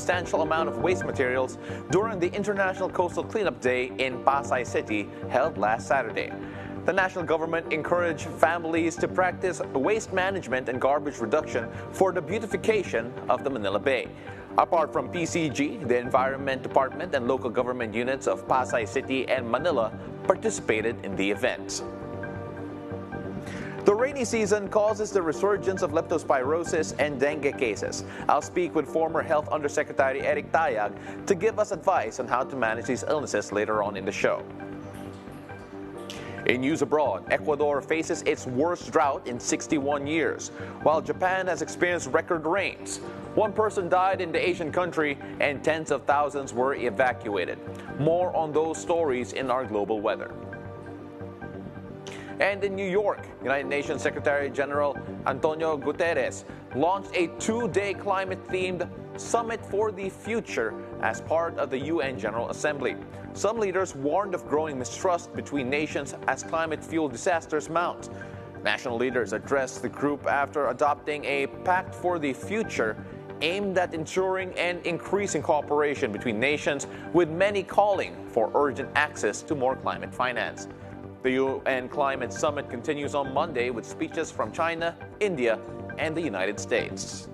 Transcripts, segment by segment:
substantial amount of waste materials during the International Coastal Cleanup Day in Pasay City held last Saturday. The national government encouraged families to practice waste management and garbage reduction for the beautification of the Manila Bay. Apart from PCG, the Environment Department and local government units of Pasay City and Manila participated in the event. The rainy season causes the resurgence of leptospirosis and dengue cases. I'll speak with former Health Undersecretary Eric Tayag to give us advice on how to manage these illnesses later on in the show. In news abroad, Ecuador faces its worst drought in 61 years, while Japan has experienced record rains. One person died in the Asian country and tens of thousands were evacuated. More on those stories in our global weather. And in New York, United Nations Secretary General Antonio Guterres launched a two-day climate-themed Summit for the Future as part of the UN General Assembly. Some leaders warned of growing mistrust between nations as climate-fueled disasters mount. National leaders addressed the group after adopting a Pact for the Future aimed at ensuring and increasing cooperation between nations, with many calling for urgent access to more climate finance. The UN Climate Summit continues on Monday with speeches from China, India, and the United States.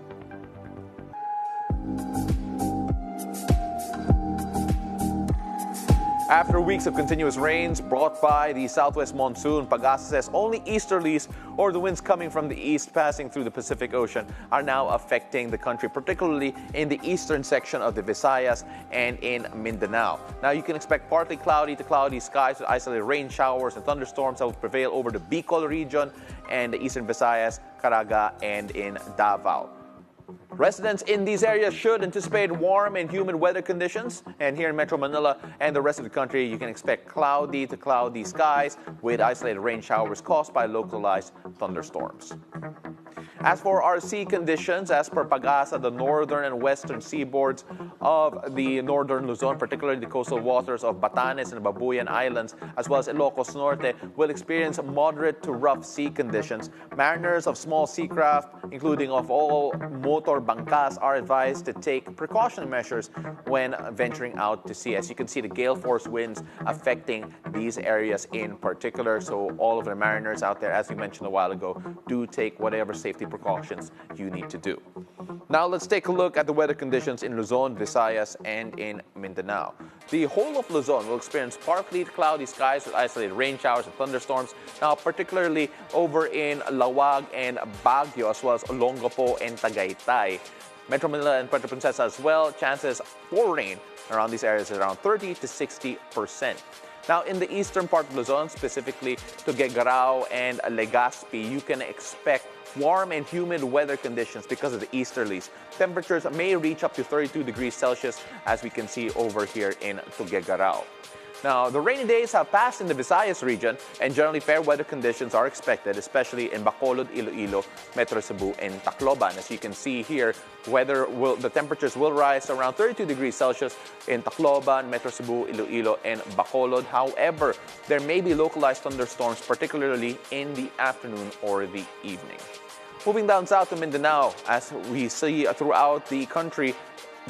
After weeks of continuous rains brought by the southwest monsoon, Pag-asa says only easterlies, or the winds coming from the east passing through the Pacific Ocean, are now affecting the country, particularly in the eastern section of the Visayas and in Mindanao. Now you can expect partly cloudy to cloudy skies with isolated rain showers and thunderstorms that will prevail over the Bicol region and the eastern Visayas, Caraga, and in Davao. Residents in these areas should anticipate warm and humid weather conditions, and here in Metro Manila and the rest of the country, you can expect cloudy to cloudy skies with isolated rain showers caused by localized thunderstorms. As for our sea conditions, as per Pag-asa, the northern and western seaboards of the northern Luzon, particularly the coastal waters of Batanes and Babuyan Islands, as well as Ilocos Norte, will experience moderate to rough sea conditions. Mariners of small seacraft, including of all motor bangkas, are advised to take precautionary measures when venturing out to sea. As you can see, the gale force winds affecting these areas in particular. So all of the mariners out there, as we mentioned a while ago, do take whatever safety precautions you need to do. Now let's take a look at the weather conditions in Luzon, Visayas, and in Mindanao. The whole of Luzon will experience partly cloudy skies with isolated rain showers and thunderstorms. Now, particularly over in Lawag and Baguio, as well as Olongapo and Tagaytay. Metro Manila and Puerto Princesa as well, chances for rain around these areas is around 30 to 60%. Now, in the eastern part of Luzon, specifically Tuguegarao and Legazpi, you can expect warm and humid weather conditions because of the easterlies. Temperatures may reach up to 32 degrees Celsius, as we can see over here in Tuguegarao. Now, the rainy days have passed in the Visayas region, and generally fair weather conditions are expected, especially in Bacolod, Iloilo, Metro Cebu, and Tacloban. As you can see here, the temperatures will rise to around 32 degrees Celsius in Tacloban, Metro Cebu, Iloilo, and Bacolod. However, there may be localized thunderstorms, particularly in the afternoon or the evening. Moving down south to Mindanao, as we see throughout the country,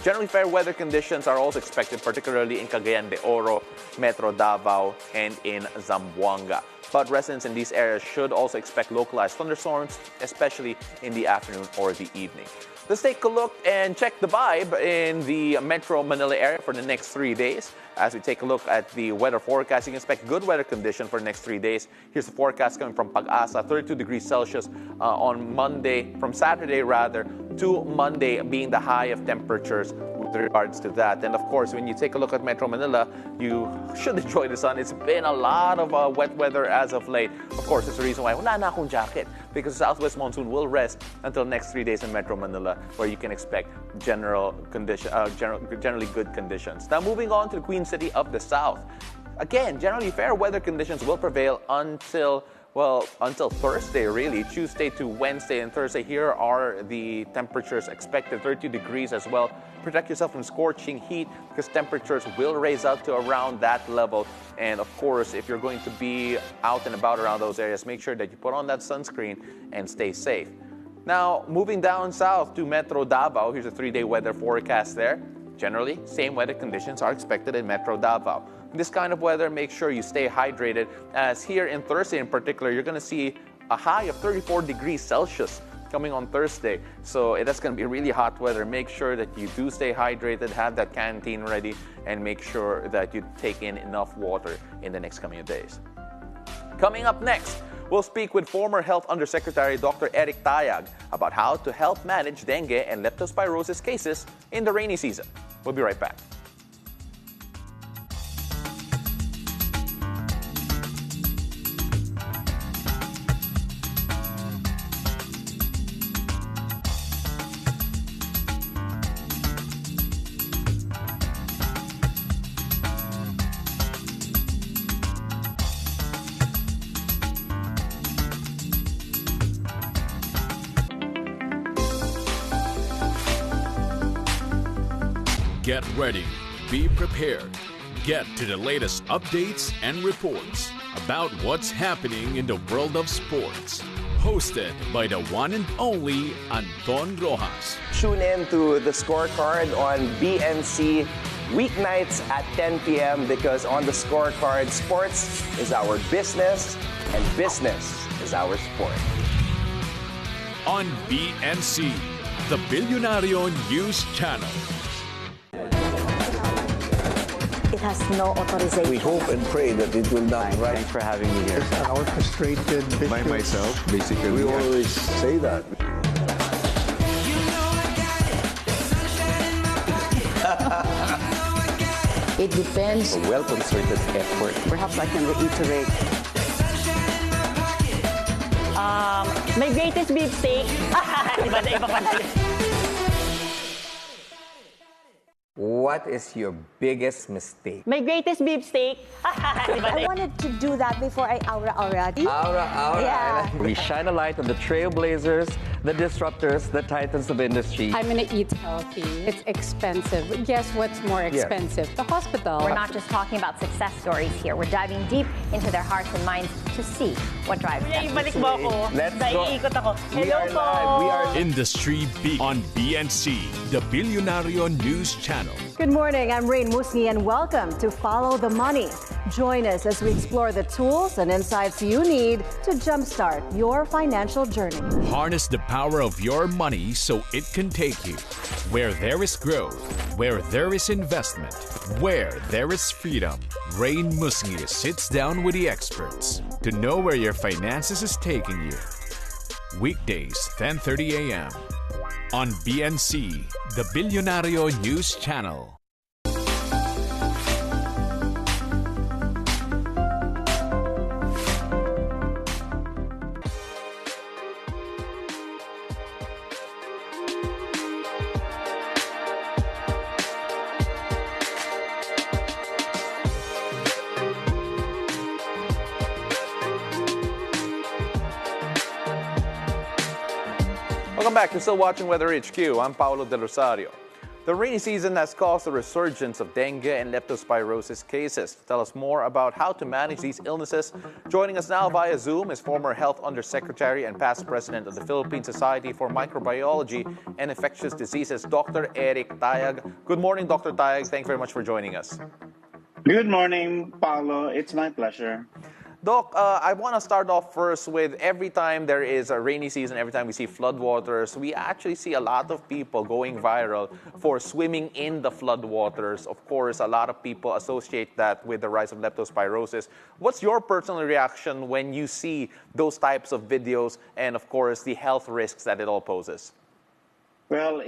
generally fair weather conditions are also expected, particularly in Cagayan de Oro, Metro Davao, and in Zamboanga. But residents in these areas should also expect localized thunderstorms, especially in the afternoon or the evening. Let's take a look and check the vibe in the Metro Manila area for the next 3 days. As we take a look at the weather forecast, you can expect good weather condition for the next 3 days. Here's the forecast coming from Pag-asa, 32 degrees Celsius on Monday, from Saturday rather, to Monday being the high of temperatures with regards to that. And of course, when you take a look at Metro Manila, you should enjoy the sun. It's been a lot of wet weather as of late. Of course, it's the reason why wala na akong jacket, because the southwest monsoon will rest until next 3 days in Metro Manila, where you can expect generally good conditions. Now, moving on to the Queen City of the South. Again, generally fair weather conditions will prevail until Thursday, really. Tuesday to Wednesday and Thursday, here are the temperatures expected, 30 degrees as well. Protect yourself from scorching heat, because temperatures will raise up to around that level. And of course, if you're going to be out and about around those areas, make sure that you put on that sunscreen and stay safe. Now, moving down south to Metro Davao, here's a 3-day weather forecast there. Generally, same weather conditions are expected in Metro Davao. This kind of weather, make sure you stay hydrated, as here in Thursday in particular, you're going to see a high of 34 degrees Celsius coming on Thursday. So that's going to be really hot weather. Make sure that you do stay hydrated, have that canteen ready, and make sure that you take in enough water in the next coming days. Coming up next, we'll speak with former Health Undersecretary Dr. Eric Tayag about how to help manage dengue and leptospirosis cases in the rainy season. We'll be right back. Get ready, be prepared, get to the latest updates and reports about what's happening in the world of sports. Hosted by the one and only Anton Rojas. Tune in to the scorecard on BNC weeknights at 10 p.m. because on the scorecard, sports is our business and business is our sport. On BNC, the Bilyonaryo News Channel. It has no authorization. We hope and pray that it will not rise. Thanks for having me here. Our frustrated By myself, basically. We always say that. It depends. A well-concerted effort. Perhaps I can reiterate. My greatest beefsteak. Iba na iba pala. What is your biggest mistake? My greatest beefsteak. I wanted to do that before I aura already. Aura. Yeah. We shine a light on the trailblazers, the disruptors, the titans of industry. I'm going to eat healthy. It's expensive. Guess what's more expensive? The hospital. We're not just talking about success stories here. We're diving deep into their hearts and minds to see what drives them. Balik mo ako. Let's go. Naiikot ako. We Hello are po. live. We are Industry Beat on BNC, the Bilyonaryo News Channel. Good morning, I'm Rain Musni and welcome to Follow the Money. Join us as we explore the tools and insights you need to jumpstart your financial journey. Harness the power of your money so it can take you where there is growth, where there is investment, where there is freedom. Rain Musni sits down with the experts to know where your finances is taking you. Weekdays, 10:30 a.m. on BNC, the Bilyonaryo News Channel. Welcome back. You're still watching Weather HQ. I'm Paolo del Rosario. The rainy season has caused a resurgence of dengue and leptospirosis cases. To tell us more about how to manage these illnesses, joining us now via Zoom is former Health Undersecretary and past president of the Philippine Society for Microbiology and Infectious Diseases, Dr. Eric Tayag. Good morning, Dr. Tayag. Thanks very much for joining us. Good morning, Paolo. It's my pleasure. Doc, I want to start off first with every time there is a rainy season, every time we see floodwaters, we actually see a lot of people going viral for swimming in the floodwaters. Of course, a lot of people associate that with the rise of leptospirosis. What's your personal reaction when you see those types of videos and, of course, the health risks that it all poses? Well,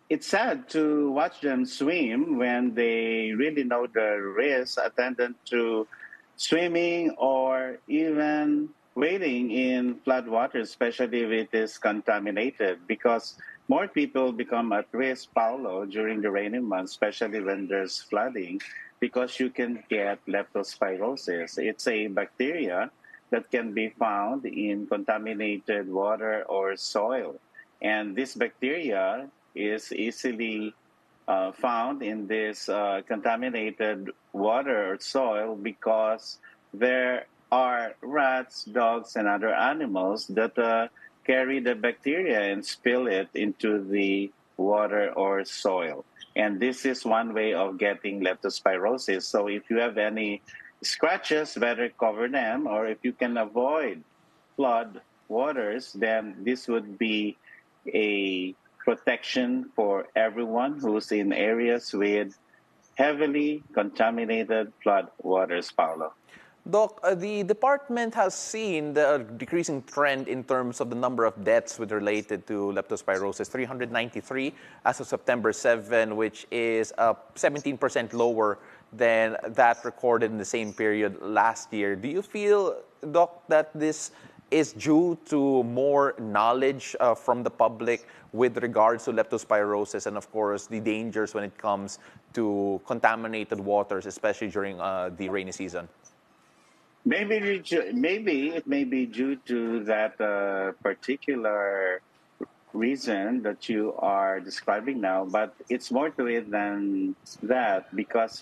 it's sad to watch them swim when they really know the risks attendant to swimming or even wading in floodwaters, especially if it is contaminated, because more people become at risk, Paolo, during the rainy months, especially when there's flooding, because you can get leptospirosis. It's a bacteria that can be found in contaminated water or soil. And this bacteria is easily found in this contaminated water or soil because there are rats, dogs, and other animals that carry the bacteria and spill it into the water or soil. And this is one way of getting leptospirosis. So if you have any scratches, better cover them, or if you can avoid flood waters, then this would be a protection for everyone who's in areas with heavily contaminated flood waters, Paolo. Doc, the department has seen the decreasing trend in terms of the number of deaths with related to leptospirosis, 393 as of September 7, which is 17% lower than that recorded in the same period last year. Do you feel, Doc, that this is due to more knowledge from the public with regards to leptospirosis and, of course, the dangers when it comes to contaminated waters, especially during the rainy season? Maybe it may be due to that particular reason that you are describing now, but it's more to it than that, because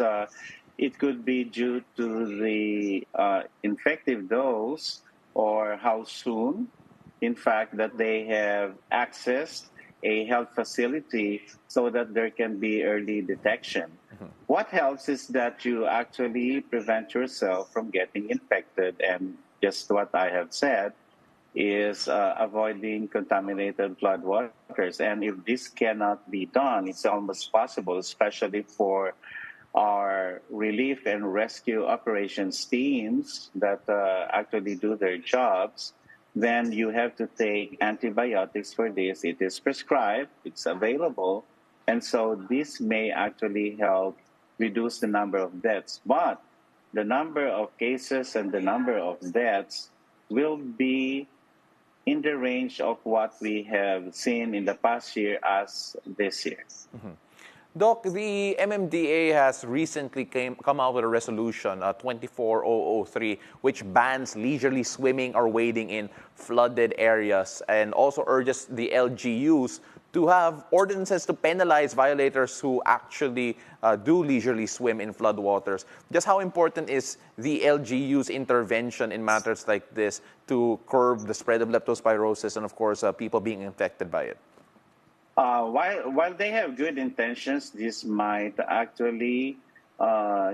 it could be due to the infective dose or how soon, in fact, that they have accessed a health facility so that there can be early detection. What helps is that you actually prevent yourself from getting infected, and just what I have said is avoiding contaminated flood waters. And if this cannot be done, it's almost possible, especially for our relief and rescue operations teams that actually do their jobs, then you have to take antibiotics for this. It is prescribed, it's available, and so this may actually help reduce the number of deaths. But the number of cases and the number of deaths will be in the range of what we have seen in the past year as this year. Mm-hmm. Doc, the MMDA has recently come out with a resolution, 24003, which bans leisurely swimming or wading in flooded areas and also urges the LGUs to have ordinances to penalize violators who actually do leisurely swim in floodwaters. Just how important is the LGU's intervention in matters like this to curb the spread of leptospirosis and, of course, people being infected by it? While they have good intentions, this might actually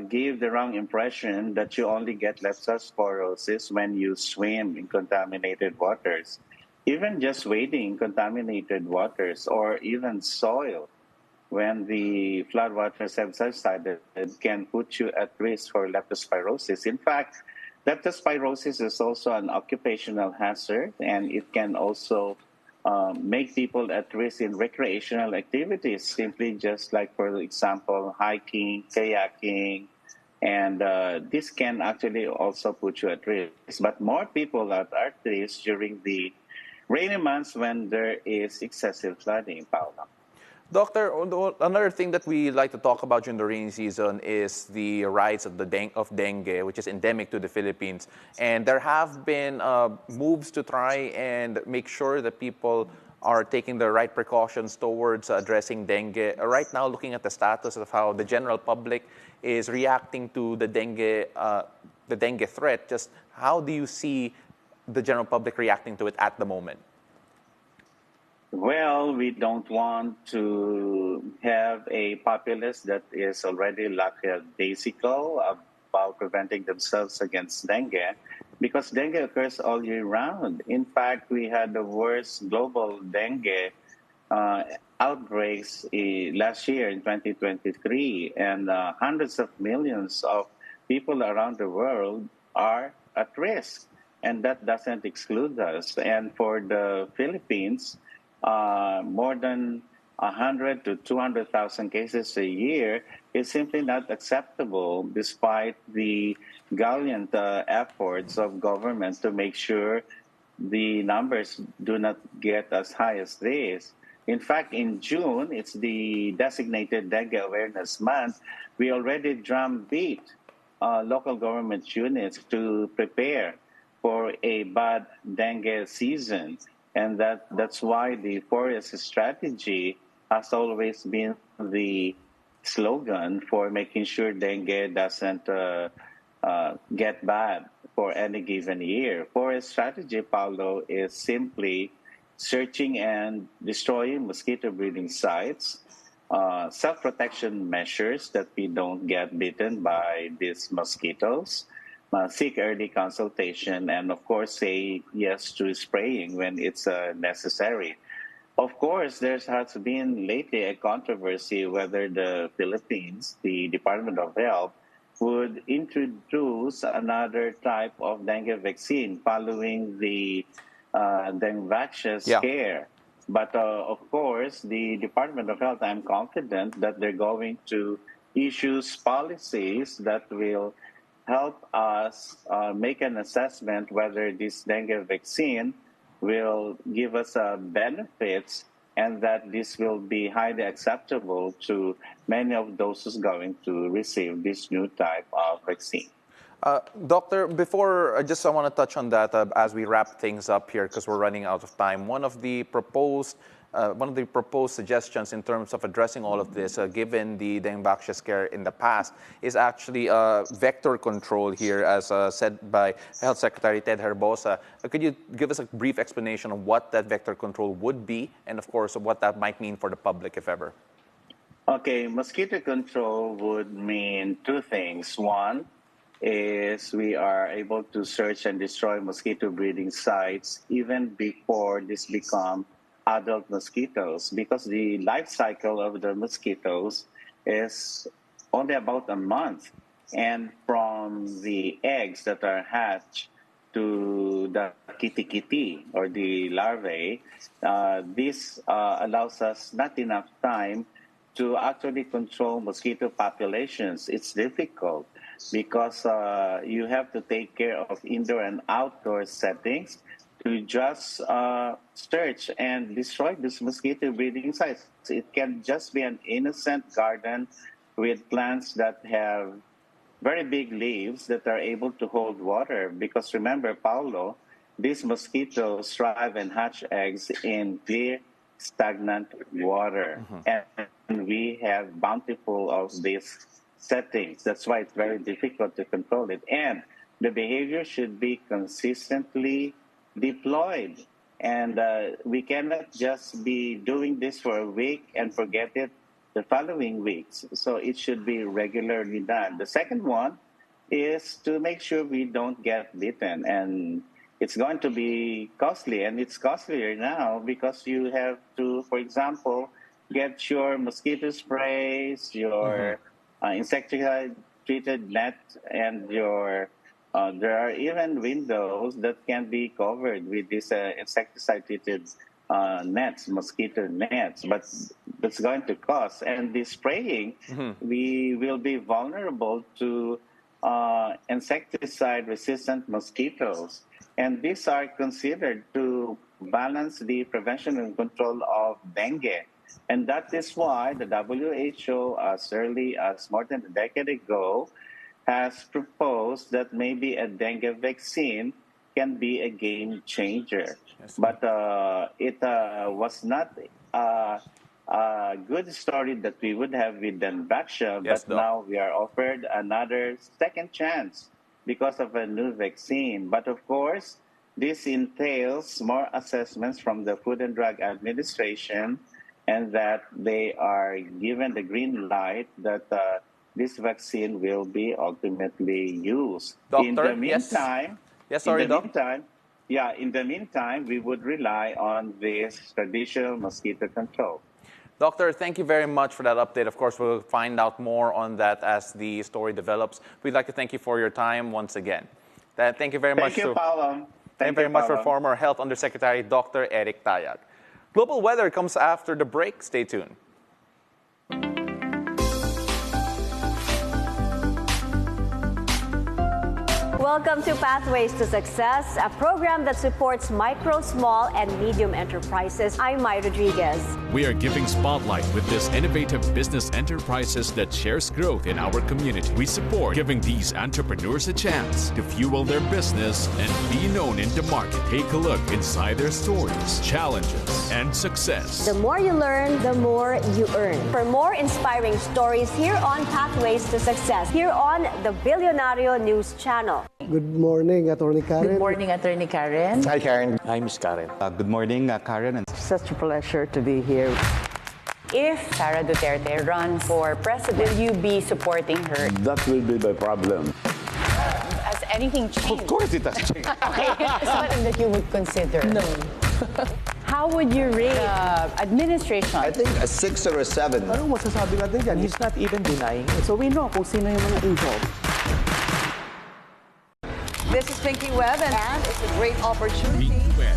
give the wrong impression that you only get leptospirosis when you swim in contaminated waters. Even just wading in contaminated waters or even soil when the floodwaters have subsided can put you at risk for leptospirosis. In fact, leptospirosis is also an occupational hazard, and it can also make people at risk in recreational activities, simply just like, for example, hiking, kayaking, and this can actually also put you at risk. But more people are at risk during the rainy months when there is excessive flooding, Paolo. Doctor, another thing that we like to talk about during the rainy season is the rise of dengue, which is endemic to the Philippines. And there have been moves to try and make sure that people are taking the right precautions towards addressing dengue. Right now, looking at the status of how the general public is reacting to the dengue threat, just how do you see the general public reacting to it at the moment? Well, we don't want to have a populace that is already lackadaisical about preventing themselves against dengue, because dengue occurs all year round. In fact, we had the worst global dengue outbreaks last year in 2023, and hundreds of millions of people around the world are at risk, and that doesn't exclude us. And for the Philippines, more than 100 to 200,000 cases a year is simply not acceptable, despite the gallant efforts of government to make sure the numbers do not get as high as this. In fact, in June, it's the designated Dengue Awareness Month, we already drumbeat local government units to prepare for a bad dengue season. And that's why the forest strategy has always been the slogan for making sure dengue doesn't get bad. for any given year. Forest strategy, Paolo, is simply searching and destroying mosquito breeding sites, self-protection measures that we don't get bitten by these mosquitoes, seek early consultation, and of course say yes to spraying when it's necessary. Of course, there has been lately a controversy whether the Philippines, the Department of Health, would introduce another type of dengue vaccine following the dengue scare. But of course, the Department of Health, I'm confident that they're going to issue policies that will help us make an assessment whether this dengue vaccine will give us benefits and that this will be highly acceptable to many of those who's going to receive this new type of vaccine. Doctor, before I want to touch on that as we wrap things up here because we're running out of time. One of the proposed suggestions in terms of addressing all of this, given the dengue scare in the past, is actually vector control here, as said by Health Secretary Ted Herbosa. Could you give us a brief explanation of what that vector control would be and, of course, what that might mean for the public, if ever? Okay, mosquito control would mean two things. One is we are able to search and destroy mosquito breeding sites even before this become adult mosquitoes, because the life cycle of the mosquitoes is only about a month. And from the eggs that are hatched to the kitty or the larvae, this allows us not enough time to actually control mosquito populations. It's difficult because you have to take care of indoor and outdoor settings to just search and destroy these mosquito breeding sites. It can just be an innocent garden with plants that have very big leaves that are able to hold water. Because remember, Paolo, these mosquitoes thrive and hatch eggs in clear, stagnant water. And we have bountiful of these settings. That's why it's very difficult to control it. And the behavior should be consistently deployed. And we cannot just be doing this for a week and forget it the following weeks. So it should be regularly done. The second one is to make sure we don't get bitten. And it's going to be costly, and it's costlier now because you have to, for example, get your mosquito sprays, your insecticide-treated net, and your there are even windows that can be covered with these insecticide-treated nets, mosquito nets, but that's going to cost. And the spraying, we will be vulnerable to insecticide-resistant mosquitoes. And these are considered to balance the prevention and control of dengue. And that is why the WHO, as early as more than a decade ago, has proposed that maybe a dengue vaccine can be a game changer. Yes. But it was not a good story that we would have with dengue, but now we are offered another second chance because of a new vaccine. But of course, this entails more assessments from the Food and Drug Administration, and that they are given the green light that this vaccine will be ultimately used. Doctor, in the meantime, in the meantime, we would rely on this traditional mosquito control. Doctor, thank you very much for that update. Of course, we'll find out more on that as the story develops. We'd like to thank you for your time once again. Thank you very much. Thank you, Paolo. Thank you very much for former Health Undersecretary Dr. Eric Tayag. Global weather comes after the break. Stay tuned. Welcome to Pathways to Success, a program that supports micro, small, and medium enterprises. I'm Mai Rodriguez. We are giving spotlight with this innovative business enterprises that shares growth in our community. We support giving these entrepreneurs a chance to fuel their business and be known in the market. Take a look inside their stories, challenges, and success. The more you learn, the more you earn. For more inspiring stories here on Pathways to Success, here on the Bilyonaryo News Channel. Good morning, Attorney Karen. Good morning, Attorney Karen. Hi, Karen. Hi, Miss Karen. Good morning, Karen. Such a pleasure to be here. If Sara Duterte runs for president, will you be supporting her? That will be my problem. Has anything changed? Of course it has changed. Okay, it's something that you would consider. No. How would you rate administration? I think a 6 or a 7. Anong masasabi natin dyan? He's not even denying it. So we know kung sino yung mga involved. This is Pinky Webb, and it's a great opportunity. Pinky Webb.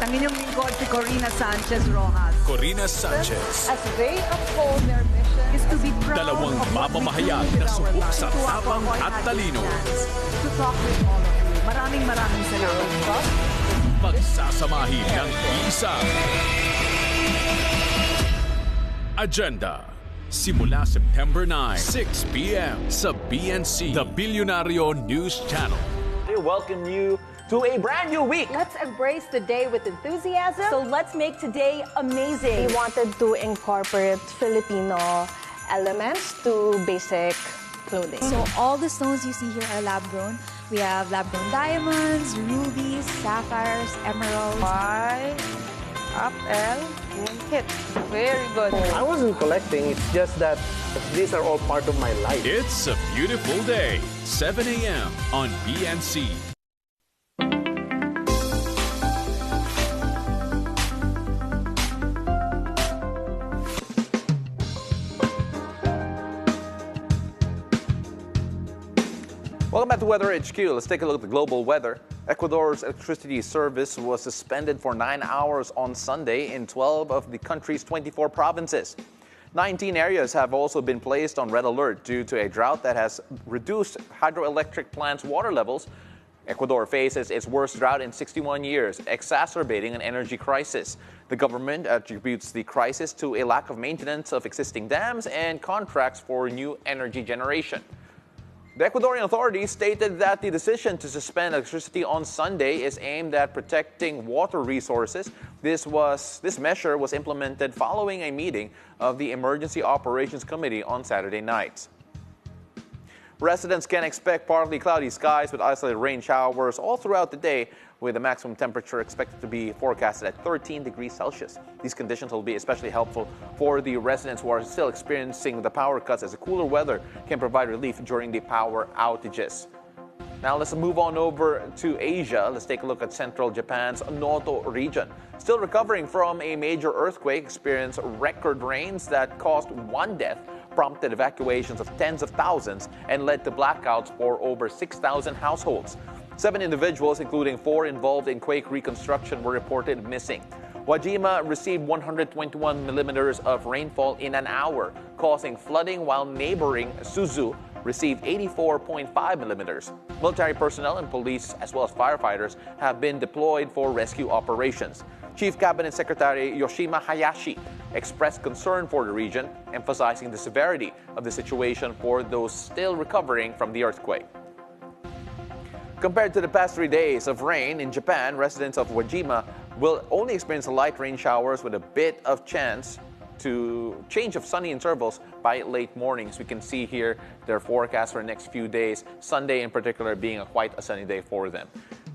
Ang inyong lingkod si Corina Sanchez Rojas. Corina Sanchez. As they uphold their mission is to be proud Dalawang of what we mamamahayag do with na our subok lives. sa Ito ako tapang ay at had talino. the chance to talk with all of you. Maraming salamat. Pagsasamahin ng isa. Agenda. Simula September 9, 6 p.m. sa BNC, the Bilyonaryo News Channel. We welcome you to a brand new week. Let's embrace the day with enthusiasm. So let's make today amazing. We wanted to incorporate Filipino elements to basic clothing. So all the stones you see here are lab-grown. We have lab-grown diamonds, rubies, sapphires, emeralds. Y, up, L, moon hit. Very good. I wasn't collecting, it's just that these are all part of my life. It's a beautiful day. 7 a.m. on BNC. Welcome back to Weather HQ. Let's take a look at the global weather. Ecuador's electricity service was suspended for 9 hours on Sunday in 12 of the country's 24 provinces. 19 areas have also been placed on red alert due to a drought that has reduced hydroelectric plants' water levels. Ecuador faces its worst drought in 61 years, exacerbating an energy crisis. The government attributes the crisis to a lack of maintenance of existing dams and contracts for new energy generation. The Ecuadorian authorities stated that the decision to suspend electricity on Sunday is aimed at protecting water resources. This measure was implemented following a meeting of the Emergency Operations Committee on Saturday night. Residents can expect partly cloudy skies with isolated rain showers all throughout the day, with the maximum temperature expected to be forecasted at 13 degrees Celsius. These conditions will be especially helpful for the residents who are still experiencing the power cuts, as the cooler weather can provide relief during the power outages. Now let's move on over to Asia. Let's take a look at central Japan's Noto region. Still recovering from a major earthquake, experienced record rains that caused 1 death, prompted evacuations of tens of thousands, and led to blackouts for over 6,000 households. 7 individuals, including 4 involved in quake reconstruction, were reported missing. Wajima received 121 millimeters of rainfall in an hour, causing flooding, while neighboring Suzu received 84.5 millimeters. Military personnel and police, as well as firefighters, have been deployed for rescue operations. Chief Cabinet Secretary Yoshima Hayashi expressed concern for the region, emphasizing the severity of the situation for those still recovering from the earthquake. Compared to the past 3 days of rain in Japan, residents of Wajima will only experience light rain showers with a bit of chance to change of sunny intervals by late mornings. We can see here their forecast for the next few days, Sunday in particular being quite a sunny day for them.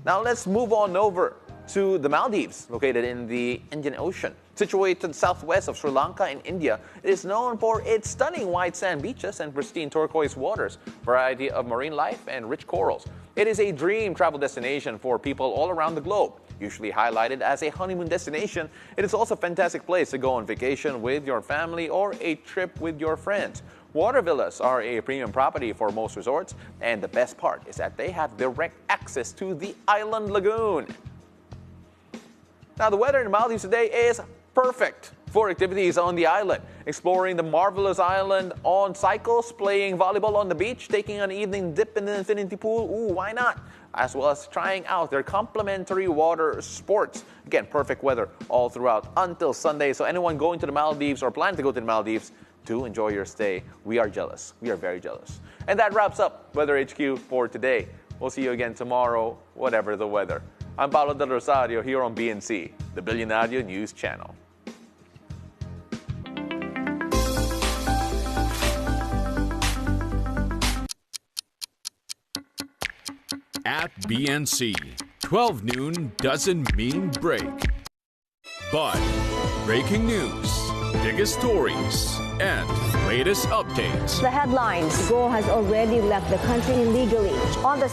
Now let's move on over to the Maldives, located in the Indian Ocean. Situated southwest of Sri Lanka and India, it is known for its stunning white sand beaches and pristine turquoise waters, variety of marine life, and rich corals. It is a dream travel destination for people all around the globe. Usually highlighted as a honeymoon destination, it is also a fantastic place to go on vacation with your family or a trip with your friends. Water villas are a premium property for most resorts, and the best part is that they have direct access to the island lagoon. Now, the weather in the Maldives today is perfect for activities on the island. Exploring the marvelous island on cycles, playing volleyball on the beach, taking an evening dip in the infinity pool, ooh, why not? As well as trying out their complimentary water sports. Again, perfect weather all throughout until Sunday. So anyone going to the Maldives or planning to go to the Maldives, do enjoy your stay. We are jealous. We are very jealous. And that wraps up Weather HQ for today. We'll see you again tomorrow, whatever the weather. I'm Paolo del Rosario here on BNC, the Bilyonaryo News Channel. at BNC. 12 noon doesn't mean break. But breaking news, biggest stories, and latest updates. The headlines. Go has already left the country illegally. On the